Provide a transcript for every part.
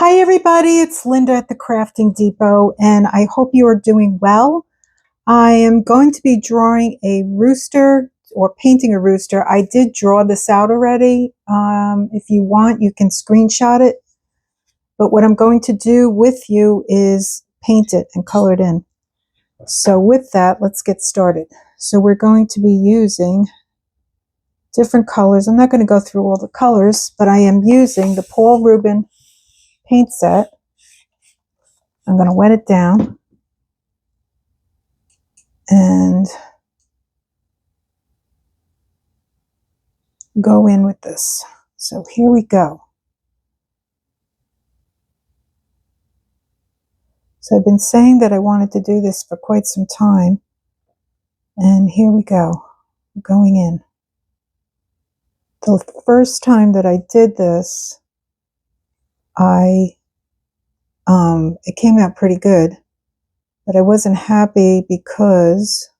Hi everybody, it's Linda at the Crafting Depot and I hope you are doing well. I am going to be drawing a rooster or painting a rooster. I did draw this out already. If you want, you can screenshot it. But what I'm going to do with you is paint it and color it in. So with that, let's get started. So we're going to be using different colors. I'm not going to go through all the colors, but I am using the Paul Ruben paint set. I'm going to wet it down and go in with this. So here we go. So I've been saying that I wanted to do this for quite some time, and here we go, going in. The first time that I did this, it came out pretty good, but I wasn't happy because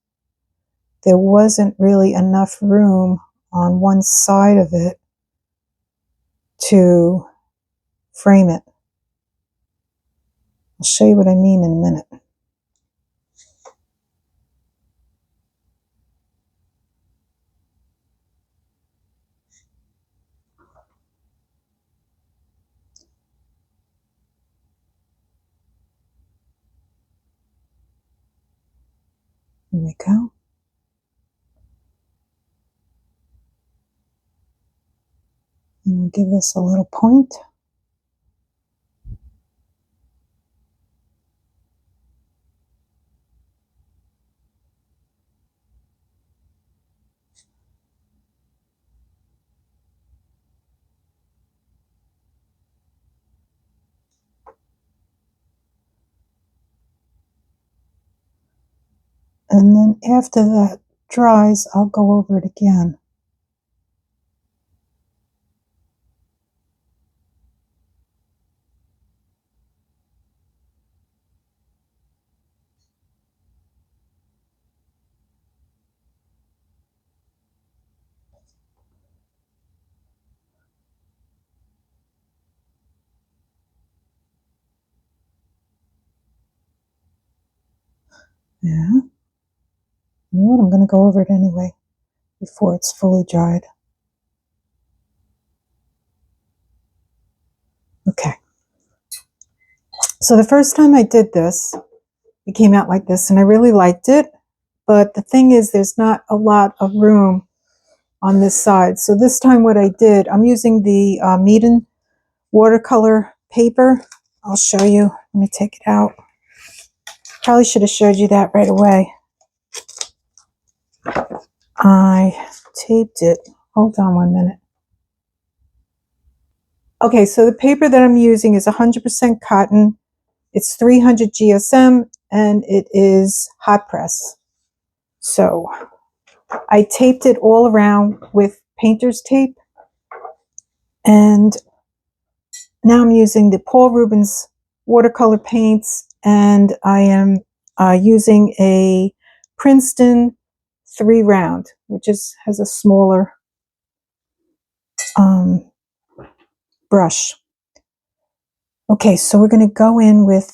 there wasn't really enough room on one side of it to frame it. I'll show you what I mean in a minute. Here we go. And we'll give this a little point. And then after that dries, I'll go over it again. Yeah. You know what? I'm going to go over it anyway before it's fully dried. Okay. So the first time I did this, it came out like this and I really liked it. But the thing is, there's not a lot of room on this side. So this time what I did, I'm using the Meeden watercolor paper. I'll show you. Let me take it out. Probably should have showed you that right away. I taped it. Hold on 1 minute. Okay, so the paper that I'm using is 100% cotton. It's 300 GSM and it is hot press. So I taped it all around with painter's tape. And now I'm using the Paul Ruben's watercolor paints, and I am using a Princeton 3 round, which has a smaller brush. Okay, so we're going to go in with,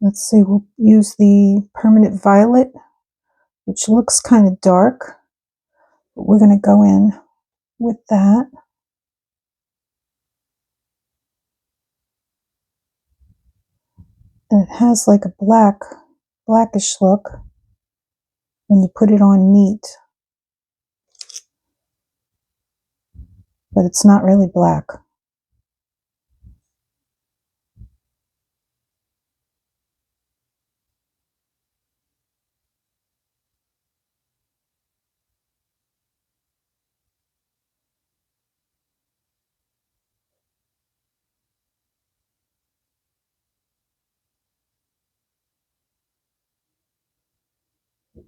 let's see, we'll use the permanent violet, which looks kind of dark, but we're going to go in with that. And it has like a blackish look when you put it on neat, but it's not really black.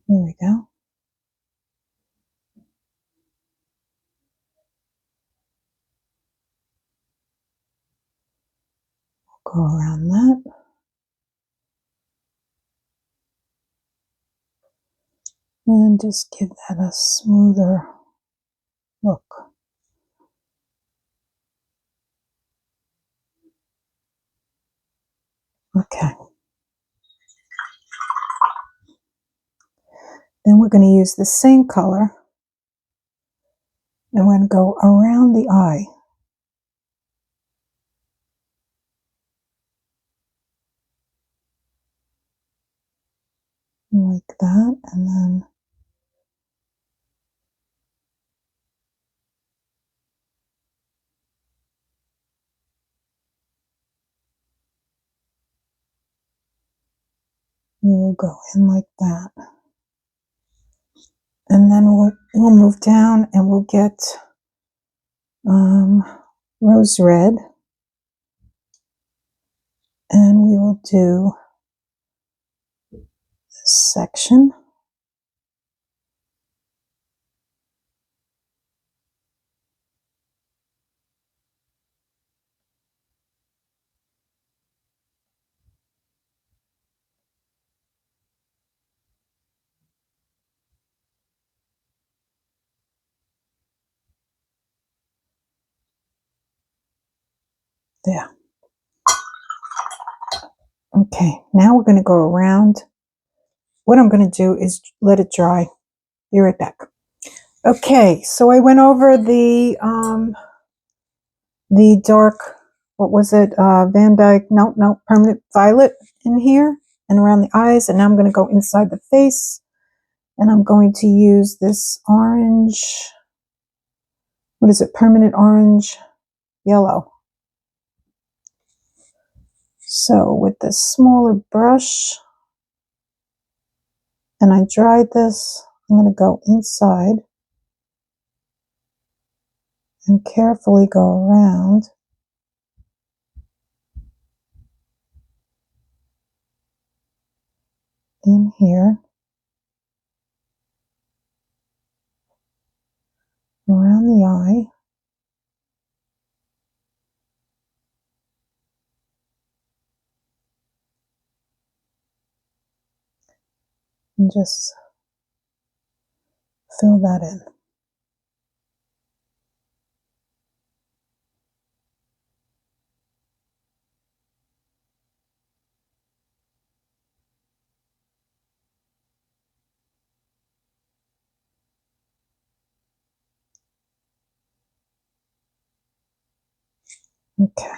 There we go. Go around that. And just give that a smoother look. Okay. Then we're going to use the same color and we're going to go around the eye. Like that, and then we'll go in like that. And then we'll move down and we'll get rose red. And we will do this section. There. Okay, now we're going to go around. What I'm going to do is let it dry. Be right back. Okay, so I went over the dark, what was it, Van Dyke, no, permanent violet in here and around the eyes, and now I'm going to go inside the face, and I'm going to use this orange, what is it, permanent orange yellow. So with this smaller brush, and I dried this, I'm going to go inside and carefully go around in here, around the eye. And just fill that in. Okay.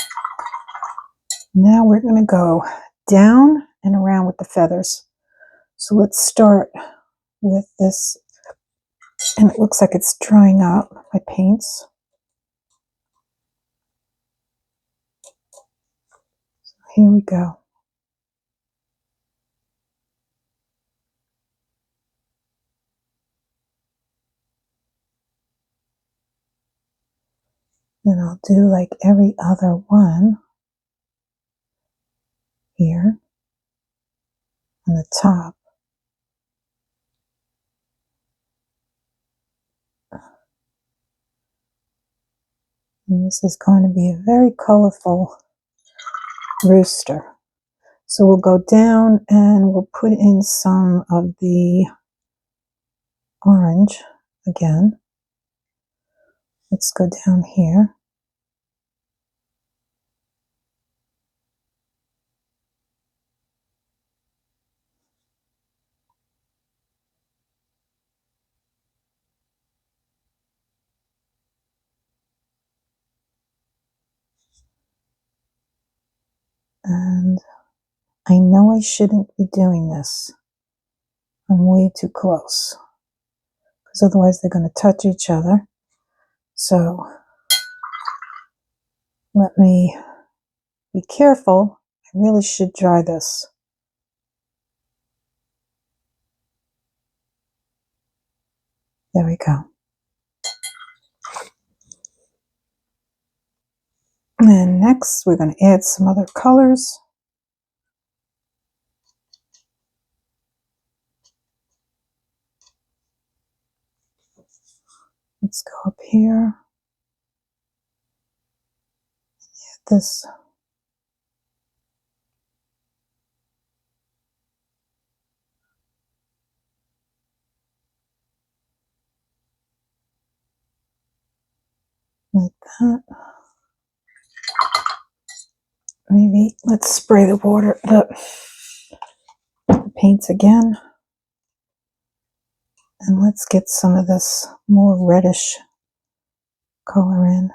Now we're going to go down and around with the feathers. So let's start with this, and it looks like it's drying up, my paints. So here we go. Then I'll do like every other one here on the top. And this is going to be a very colorful rooster. So we'll go down and we'll put in some of the orange again. Let's go down here. And I know I shouldn't be doing this. I'm way too close, because otherwise they're going to touch each other. So let me be careful. I really should dry this. There we go. And next we're going to add some other colors. Let's go up here. Add this. Like that. Maybe let's spray the paints again. And let's get some of this more reddish color in.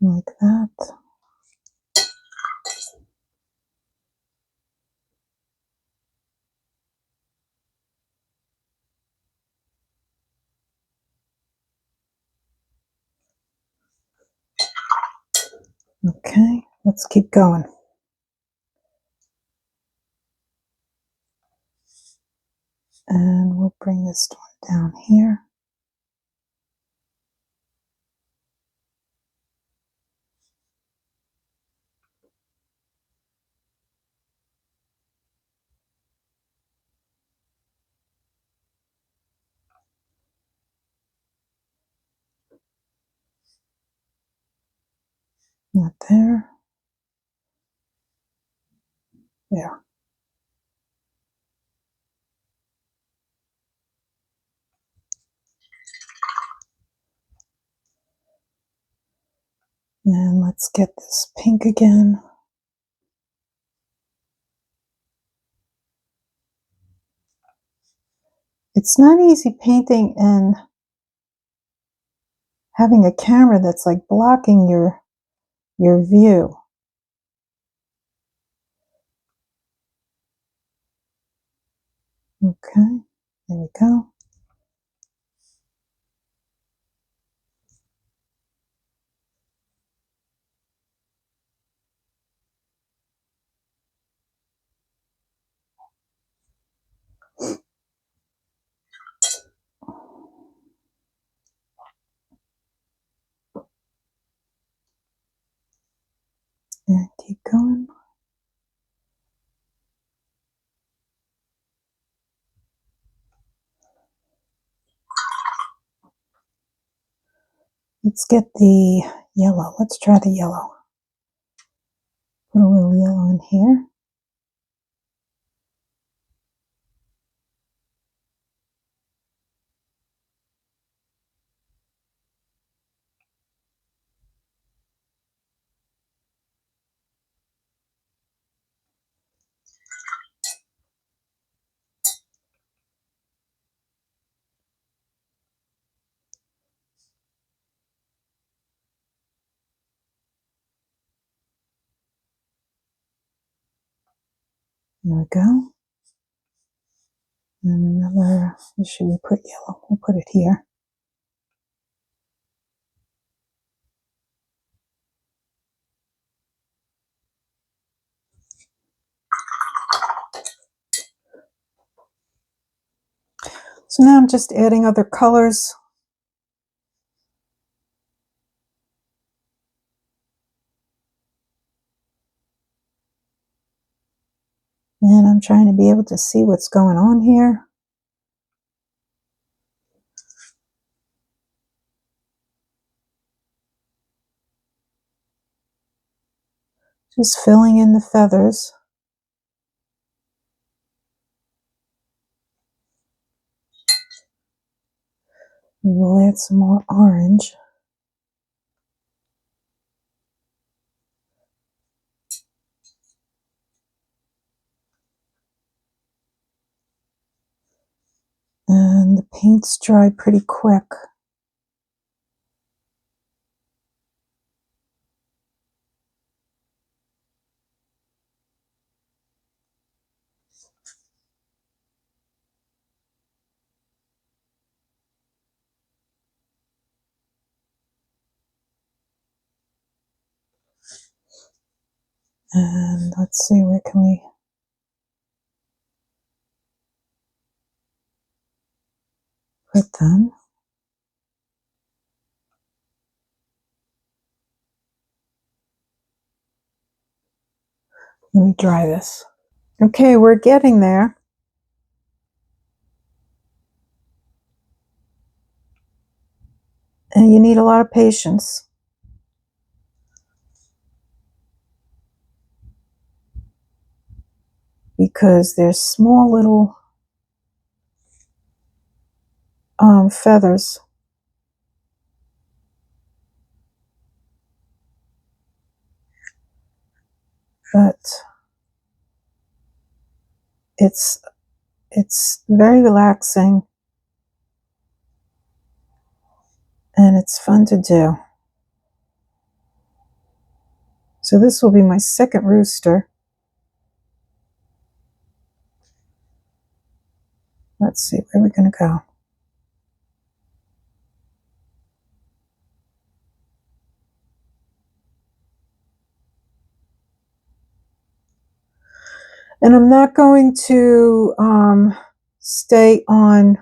Like that. Okay, let's keep going. And we'll bring this one down here. Not there. There. And let's get this pink again. It's not easy painting and having a camera that's like blocking your view. Okay, there we go. And keep going. Let's get the yellow. Let's try the yellow. Put a little yellow in here. There we go. And another, should we put yellow? We'll put it here. So now I'm just adding other colors. And I'm trying to be able to see what's going on here. Just filling in the feathers. We'll add some more orange. And the paint's dry pretty quick. And let's see, where can we put them? Let me dry this. Okay, we're getting there. And you need a lot of patience. because there's small little feathers. But it's very relaxing and it's fun to do. So this will be my second rooster. Let's see, where are we going to go? And I'm not going to stay on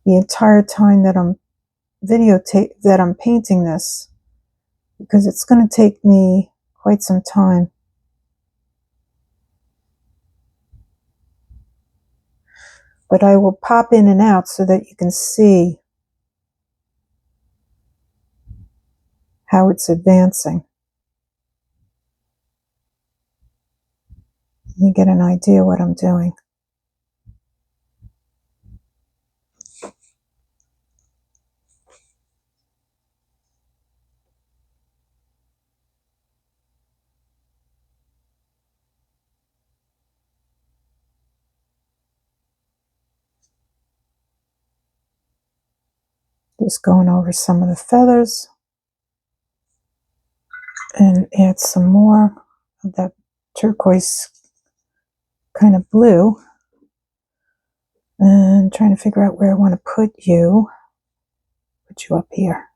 the entire time that I'm painting this, because it's going to take me quite some time. But I will pop in and out so that you can see how it's advancing. You get an idea what I'm doing. Just going over some of the feathers and add some more of that turquoise kind of blue, and trying to figure out where I want to put you. Put you up here.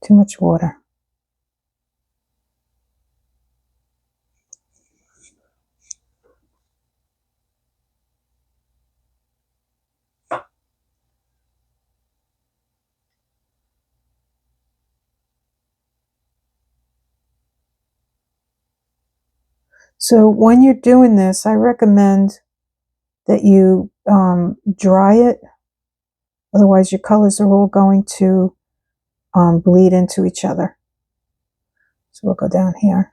Too much water. So when you're doing this, I recommend that you dry it. Otherwise, your colors are all going to bleed into each other. So we'll go down here.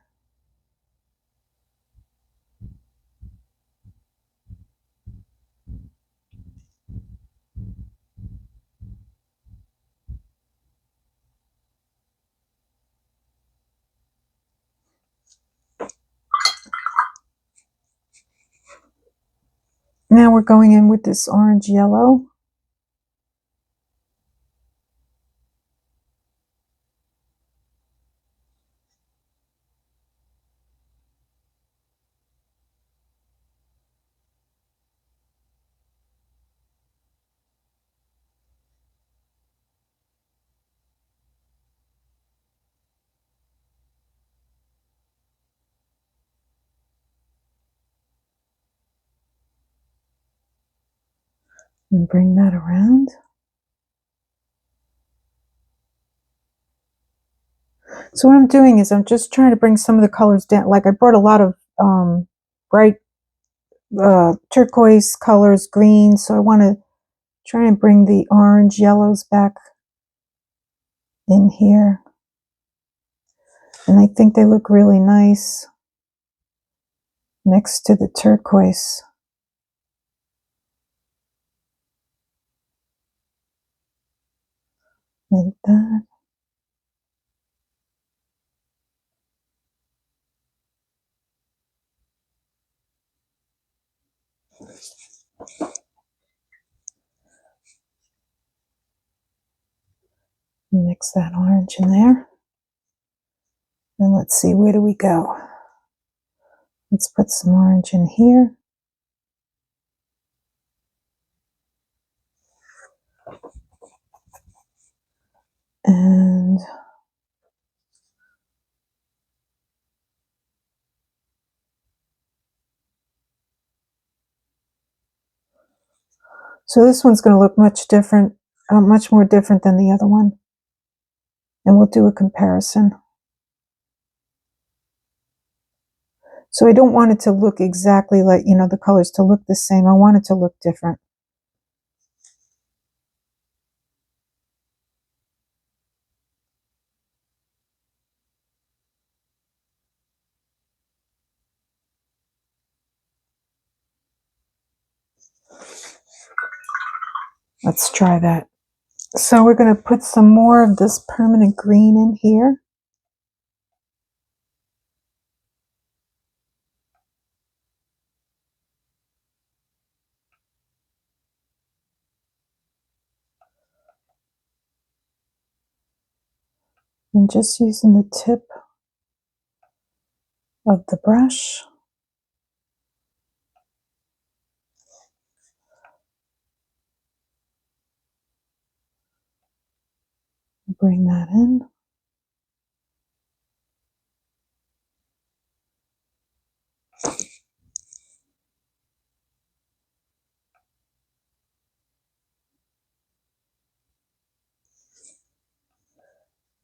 Now we're going in with this orange yellow. And bring that around. So what I'm doing is I'm just trying to bring some of the colors down. Like I brought a lot of bright turquoise colors, green. So I want to try and bring the orange yellows back in here. And I think they look really nice next to the turquoise. Like that. Mix that orange in there. And let's see, where do we go? Let's put some orange in here. And so this one's going to look much different, much more different than the other one. And we'll do a comparison. So I don't want it to look exactly like, the colors to look the same. I want it to look different. Let's try that. So we're going to put some more of this permanent green in here. And just using the tip of the brush. Bring that in.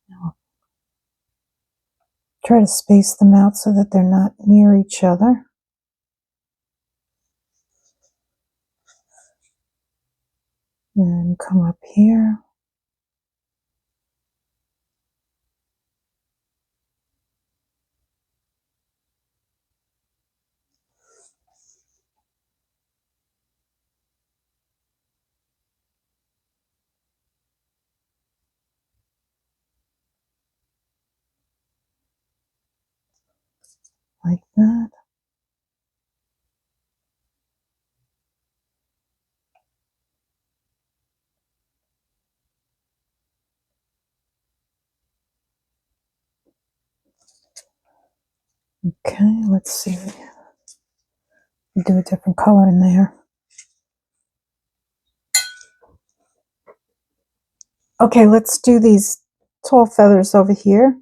Now, try to space them out so that they're not near each other. And come up here. Like that. Okay, let's see. Do a different color in there. Okay, let's do these tall feathers over here.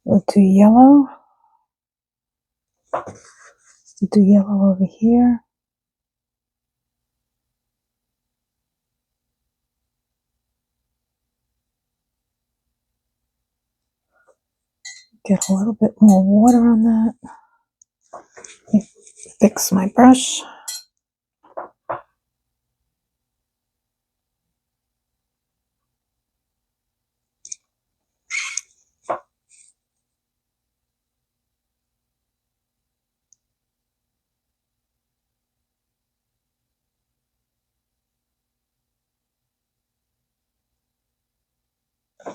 We'll do yellow. We'll do yellow over here. Get a little bit more water on that. Fix my brush.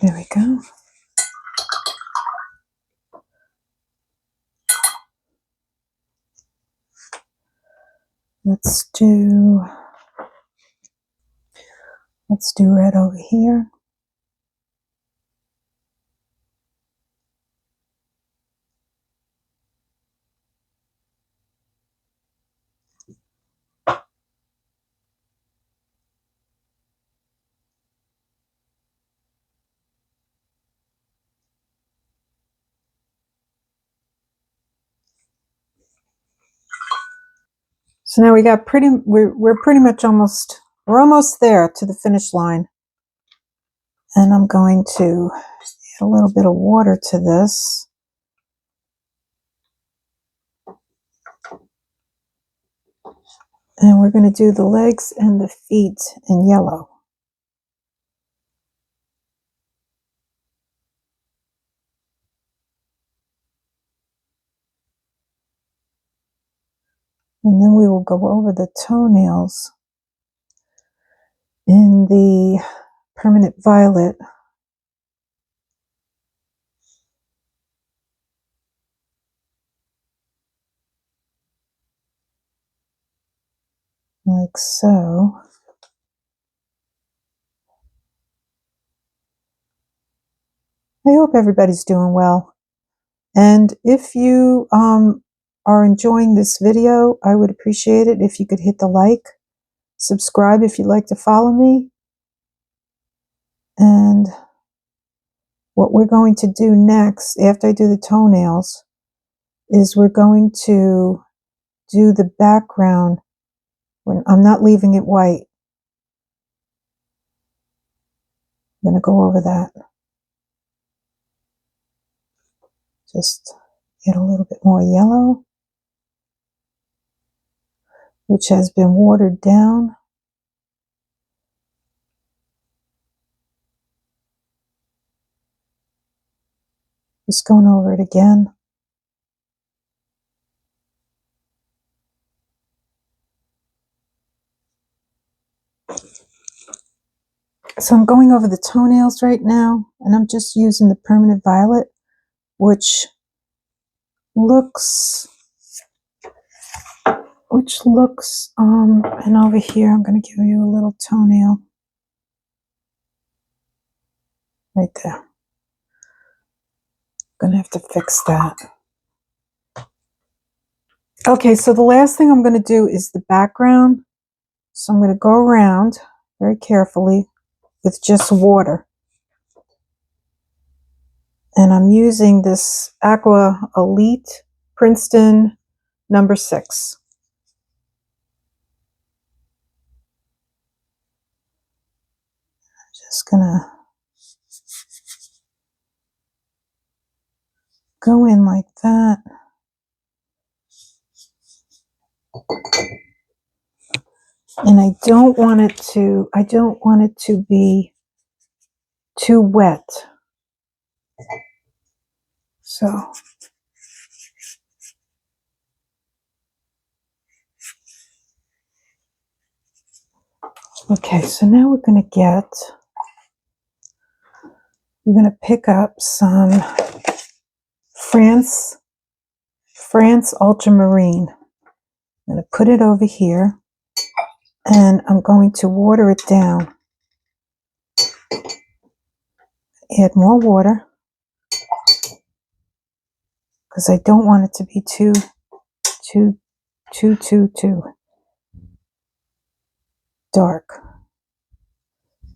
There we go. Let's do red over here. So now we got we're pretty much we're almost there to the finish line. And I'm going to add a little bit of water to this. And we're going to do the legs and the feet in yellow. And then we will go over the toenails in the permanent violet. Like so. I hope everybody's doing well. And if you are enjoying this video, I would appreciate it if you could hit the like, subscribe if you'd like to follow me. And what we're going to do next, after I do the toenails, is we're going to do the background. I'm not leaving it white. I'm going to go over that. Just get a little bit more yellow, which has been watered down. Just going over it again. So I'm going over the toenails right now, and I'm just using the permanent violet, which looks, and over here I'm going to give you a little toenail right there. I'm going to have to fix that. Okay, so the last thing I'm going to do is the background. So I'm going to go around very carefully with just water. And I'm using this Aqua Elite Princeton number 6. Just gonna go in like that. And I don't want it to be too wet. So okay, so now we're gonna pick up some France Ultramarine. I'm gonna put it over here, and I'm going to water it down. Add more water because I don't want it to be too dark.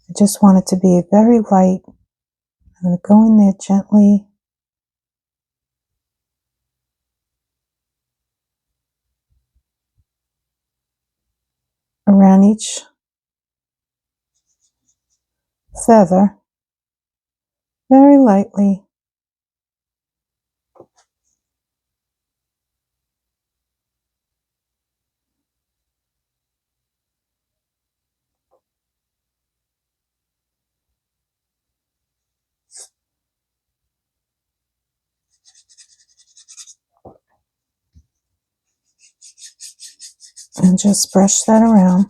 I just want it to be very light. I'm going to go in there gently. Around each feather, very lightly. And just brush that around.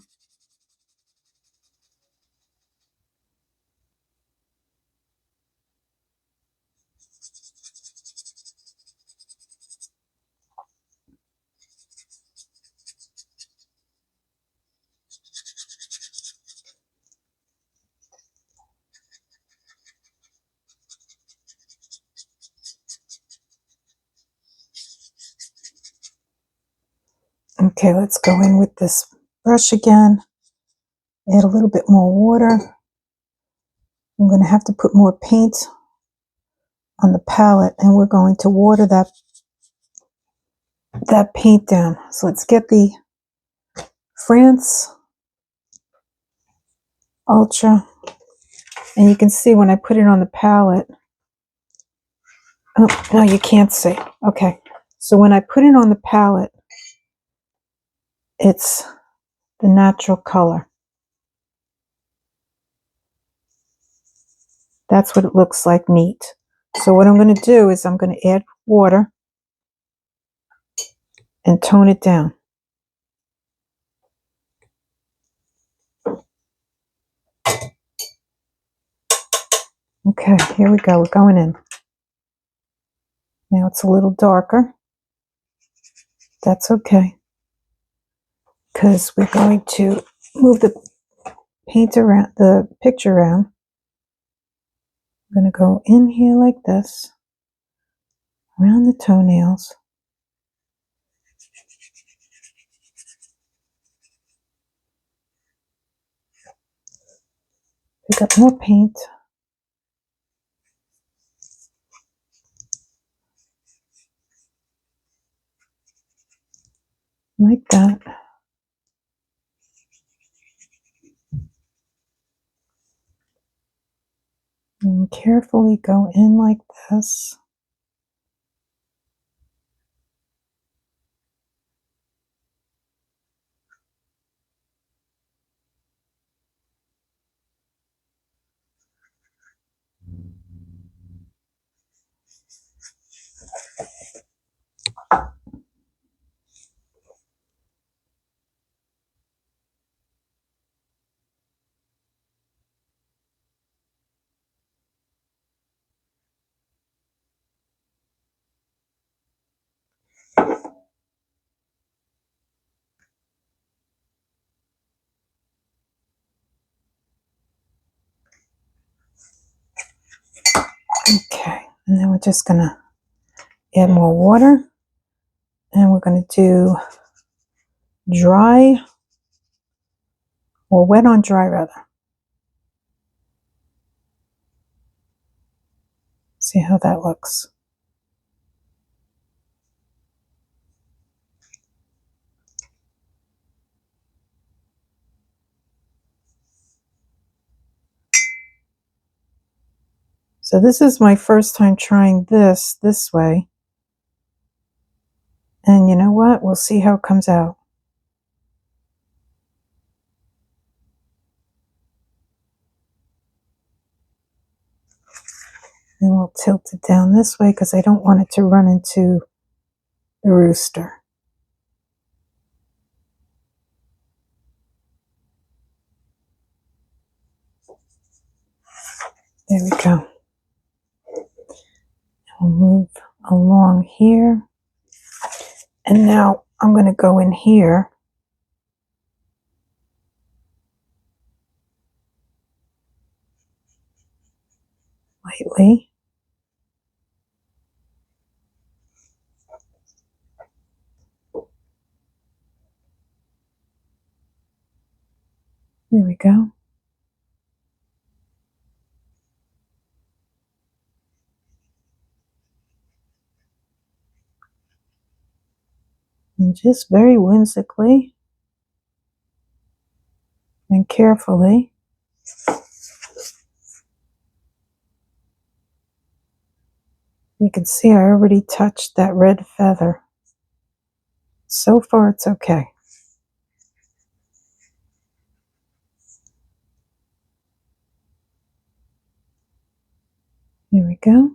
Okay, let's go in with this brush again. Add a little bit more water. I'm going to have to put more paint on the palette, and we're going to water that paint down. So let's get the France Ultra, and you can see when I put it on the palette. Oh, no, you can't see. Okay, so when I put it on the palette, it's the natural color. That's what it looks like neat. So what I'm going to do is I'm going to add water and tone it down. Okay, here we go. We're going in. Now it's a little darker. That's okay, because we're going to move the paint around, the picture around. I'm going to go in here like this, around the toenails. Pick up more paint. Like that. And carefully go in like this. Okay, and then we're just going to add more water, and we're going to do dry, or wet on dry rather. See how that looks. So this is my first time trying this way. And you know what? We'll see how it comes out. And we'll tilt it down this way because I don't want it to run into the rooster. There we go. We'll move along here. And now I'm going to go in here. Lightly. There we go. And just very whimsically and carefully, you can see I already touched that red feather. So far it's okay. Here we go.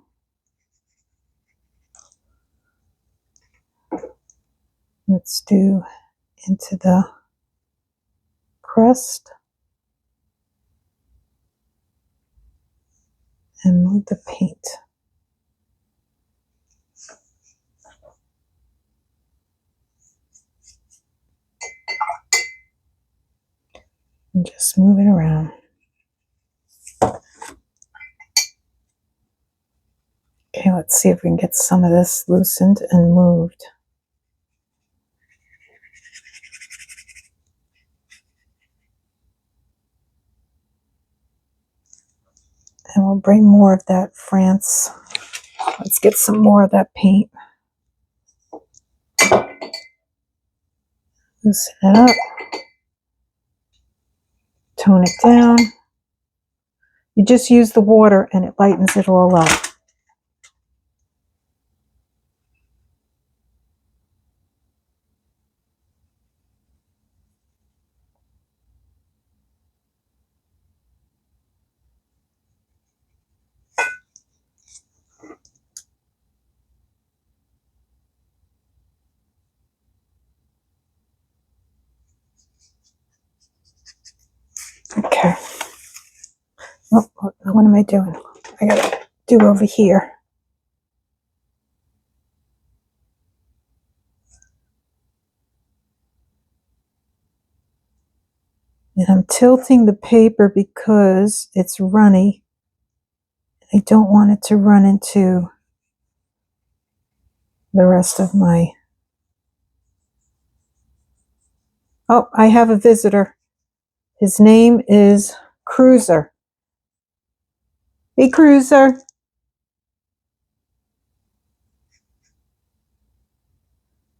Let's do into the crest and move the paint. And just move it around. Okay, let's see if we can get some of this loosened and moved. And we'll bring more of that France. Let's get some more of that paint. Loosen it up. Tone it down. You just use the water and it lightens it all up. Okay. Oh, what am I doing? I gotta do over here. And I'm tilting the paper because it's runny. I don't want it to run into the rest of my... Oh, I have a visitor. His name is Cruiser. Hey, Cruiser.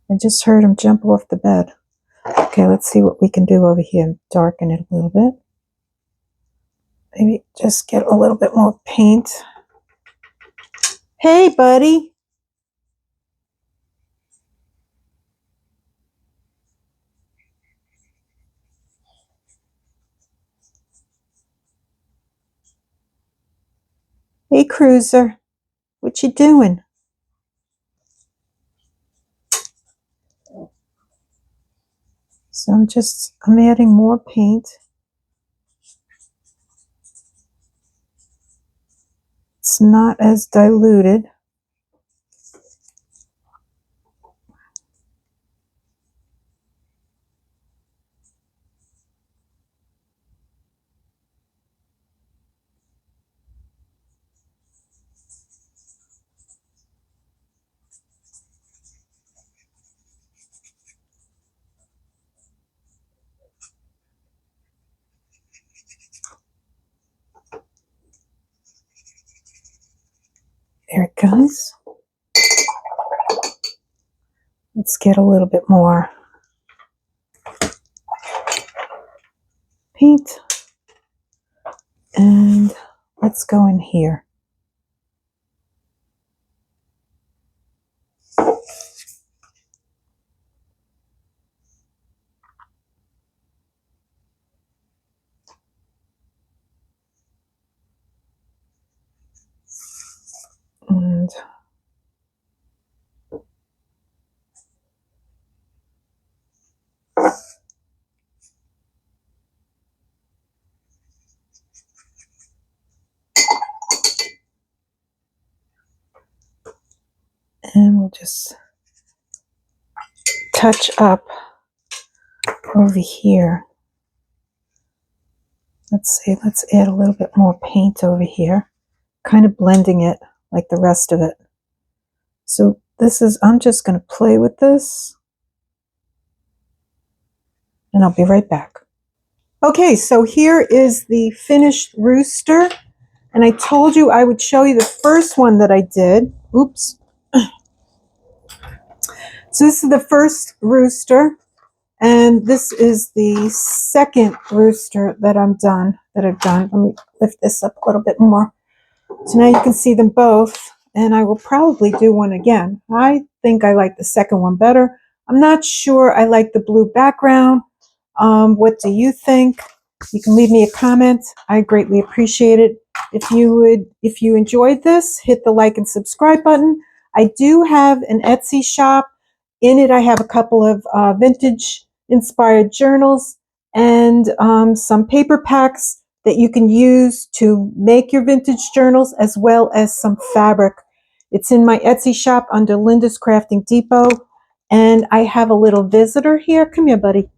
I just heard him jump off the bed. Okay, let's see what we can do over here. Darken it a little bit. Maybe just get a little bit more paint. Hey, buddy. Hey, Cruiser. What you doing? So I'm adding more paint. It's not as diluted. There it goes. Let's get a little bit more paint. And let's go in here. And we'll just touch up over here. Let's see, let's add a little bit more paint over here, kind of blending it like the rest of it. So this is, I'm just going to play with this, and I'll be right back. Okay, so here is the finished rooster, and I told you I would show you the first one that I did. Oops. So this is the first rooster, and this is the second rooster that I've done. Let me lift this up a little bit more. So now you can see them both, and I will probably do one again. I think I like the second one better. I'm not sure I like the blue background. What do you think? You can leave me a comment. I greatly appreciate it. If you enjoyed this, hit the like and subscribe button. I do have an Etsy shop. In it, I have a couple of vintage inspired journals and some paper packs that you can use to make your vintage journals, as well as some fabric. It's in my Etsy shop under Linda's Crafting Depot. And I have a little visitor here. Come here, buddy.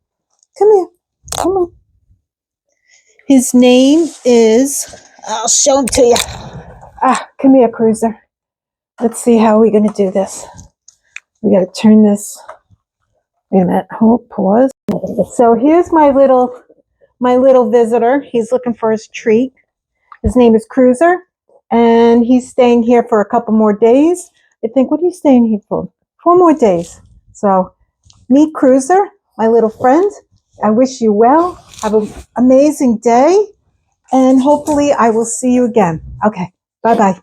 Come here. Come on. His name is, I'll show him to you. Come here, Cruiser. Let's see how we're going to do this. We got to turn this. Wait a minute. Hold, pause. So here's my little visitor. He's looking for his treat. His name is Cruiser, and he's staying here for a couple more days. I think, what are you staying here for? 4 more days. So meet Cruiser, my little friend. I wish you well. Have an amazing day, and hopefully I will see you again. Okay, bye-bye.